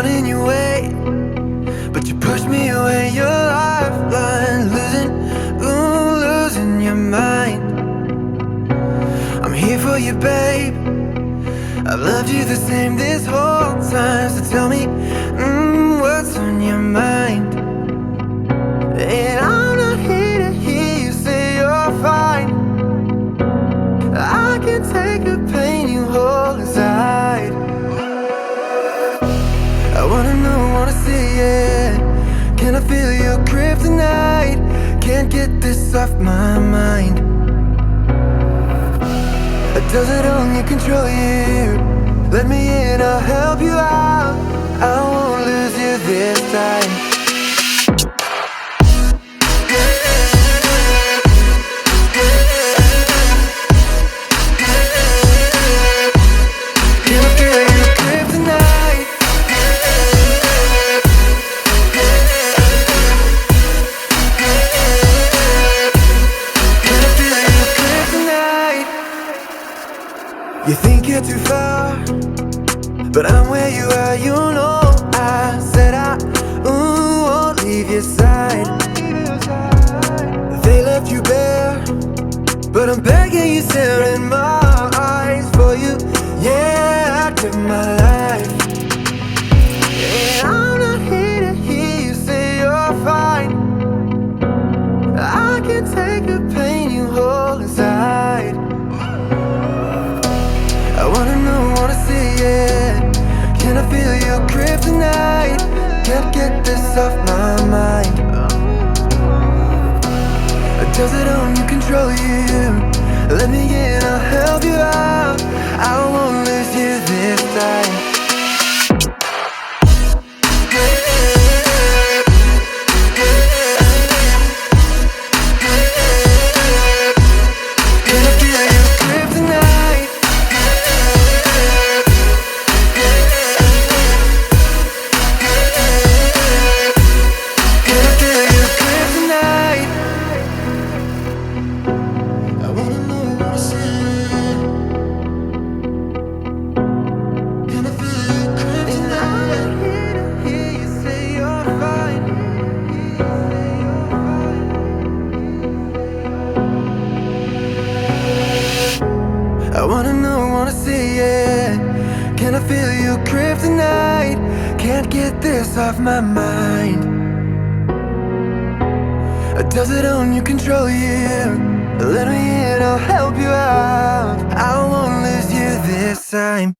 running your way, but you push me away. Your lifeline, losing your mind. I'm here for you, babe. I've loved you the same this whole time. So tell me, what's on your mind? And I'm not here to hear you say you're fine. I can take the pain you hold inside. I wanna know, wanna see it. Can I feel your kryptonite? Can't get this off my mind. Does it only control you? Let me in, I'll help you out. I won't lose you this time. Can I feel your kryptonite? Can I feel your kryptonite? You think you're too far, but I'm where you are, you know. I said I won't leave your side. They left you bare, but I'm begging you, stare in my eyes. For you, yeah, I took my life. And I'm not here to hear you say you're fine. I can take the pain you hold inside. I wanna know, wanna see it. Can I feel your kryptonite? Can't get this off my mind. Does it only control you? Let me in, I'll help you out. I won't lose you this time. Can I feel your kryptonite? Can I feel your kryptonite? I wanna know, wanna see. Can I feel your kryptonite? I'm here to hear you say you're fine. I wanna know, wanna see it. Can I feel your kryptonite? Can't get this off my mind. Does it own you, control you? Let me in, I'll help you out. I won't lose you this time.